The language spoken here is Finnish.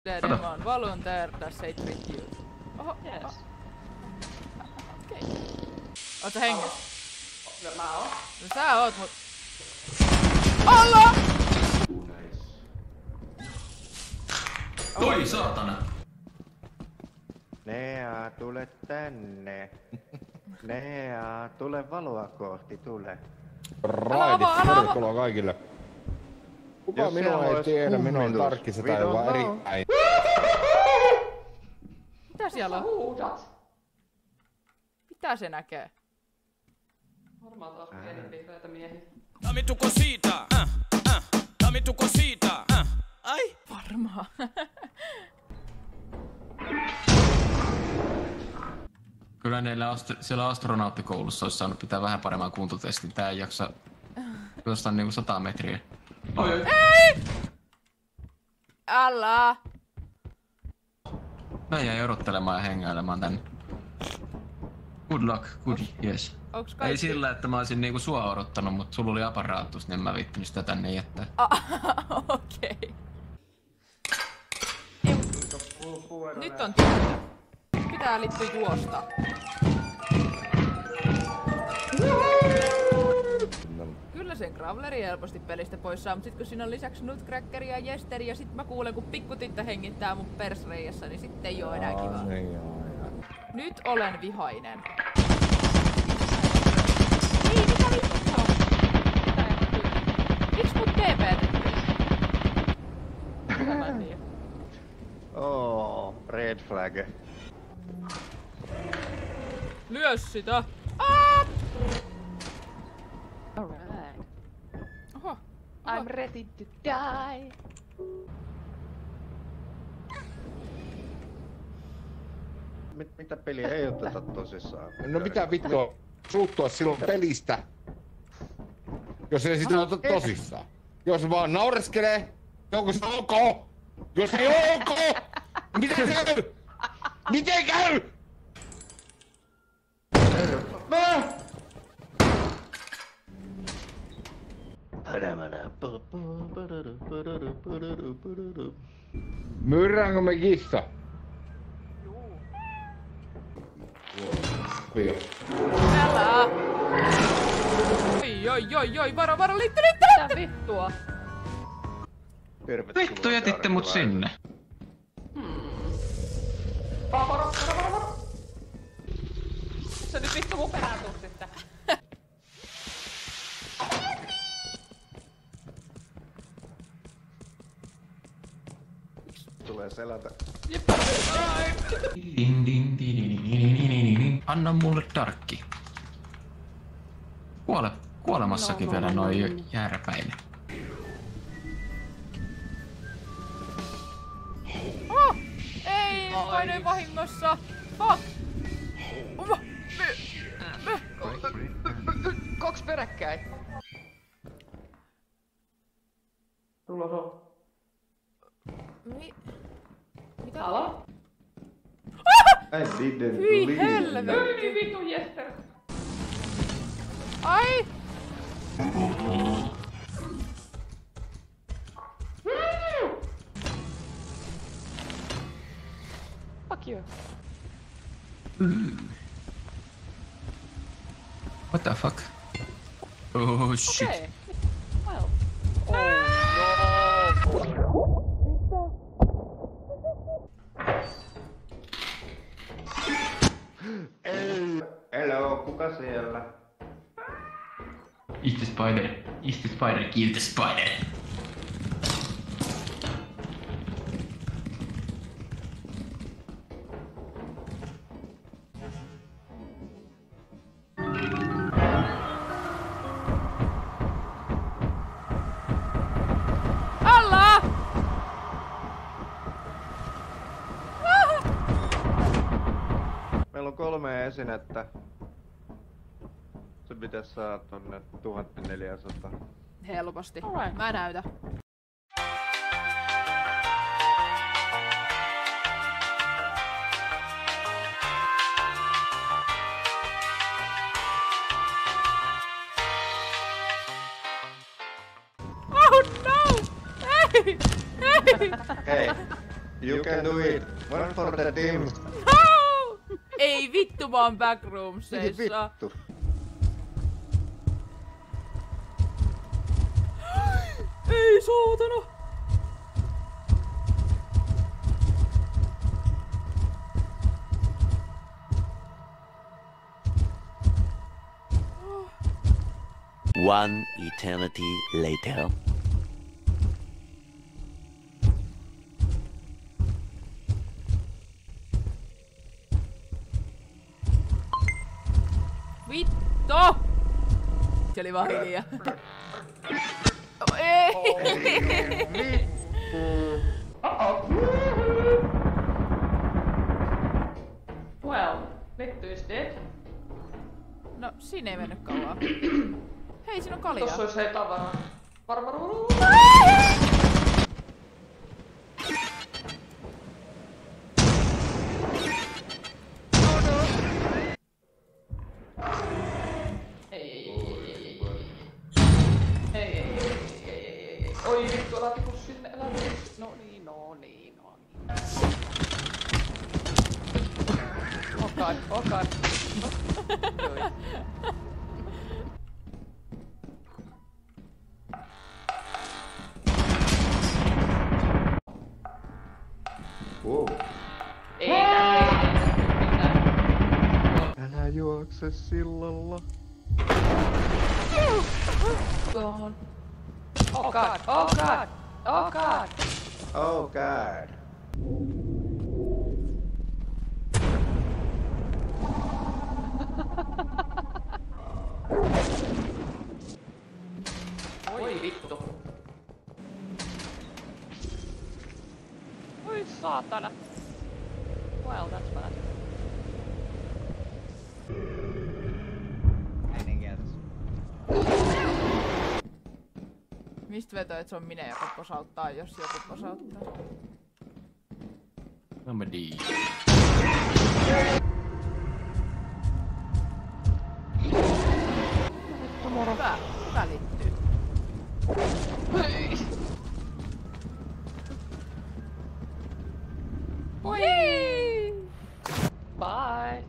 Demon, volunteer, does it with you? Oho, Yes. Okei. Oot sä hengessä? No mä oon. No sä oot mut... Allah! Oi saatana! Nea, tule tänne. Nea, tule valoa kohti, tule. Raidit, tervetuloa kaikille. Kuka Jos minua siellä ei olisi tiedä, minä on kummitus. Tarkki We Setä, don't joka on know. erittäin... Mitä siellä on? Huudat. Mitä se näkee? Varmaan taas pienin vihreitä miehiä. Tamituko siitä? Tamituko siitä? Ai? Varmaan. Kyllä neillä siellä astronauttikoulussa olisi saanut pitää vähän paremman kuntotestin. Tää ei jaksa jostain niinku 100 metriä. Oi. Ei! Älä! Mä jäin odottelemaan ja hengailemaan tänne. Good luck, good, yes. Onks kaikki... Ei sillä, että mä olisin niinku sua odottanut, mut sulla oli aparaattus, niin en mä viittinyt sitä tänne jättää. Okei. Nyt on tyhjä. Pitää liittyä juosta. Kyllä sen Graveleri helposti pelistä pois saa, mut sit kun siinä on lisäksi Nutcrackeri ja Jesteri ja sit mä kuulen kun pikkutyttö hengittää mun persreijassa, niin sitten ei oo enää kivaa. Nyt olen vihainen. Niin, mitä vittua? Miks mut TP tekee? Mitä mä en tiedä. Oh, red flag. Lyö sitä! Aah! Alright. Oho. I'm ready to die. Mitä peliä ei oteta tosissaan? No mitä vittua, suuttua silloin pelistä, jos ei sitä ota tosissaan. Jos vaan naureskelee, onko se ok? Jos ei oo ok, niin miten käy? Miten käy? Myyräänkö me kissa? Joo. Älä! Oi, varo, liitty! Mitä vittua? Vittu jätitte mut sinne. Varo. Se nyt vittu mun perään tuu sitten. Tulee selätä. Anna mulle Darkki. Kuolemassakin vielä noin järpäille. Oh! Ei, painoin vahingossa! Fuck! Kaksi peräkkäin. Tulos on. Mitä? Halo? I didn't Hyi believe helvetti! Hyi vittu Jesper. Ai! Fuck you. What the fuck? Oh shit. Okay. Well. Oh Hello, kuka siellä? Is the spider, kill the spider. Allah! Meillä on 3 esinettä. Se pitäisi saada tonne 1400. Helposti. Alright. Mä näytän. Hey, you can do it. One for the team. Ei vittu, mä oon backroomseissa. Vittu. Ei saatana. One eternity later. Vittu! Se oli vaan hiljaa. Ei! Well, Vittu is dead. No, siinä ei mennyt kauan. Hei, siinä on kaljaa. Tossa olisi hei tavaraa. Varvaru. Oi vittu, älä tipu sinne, älä tipu. No niin. Oh god. Wow. Ei mitään. Älä juokse sillalla. Oh god. Oh god. Oi vittu. Oi saatana. Well, that's bad. Mistä vetoo, että se on minä, joka posauttaa, jos joku posauttaa? Comedy. Välittyy. Oi! Bye.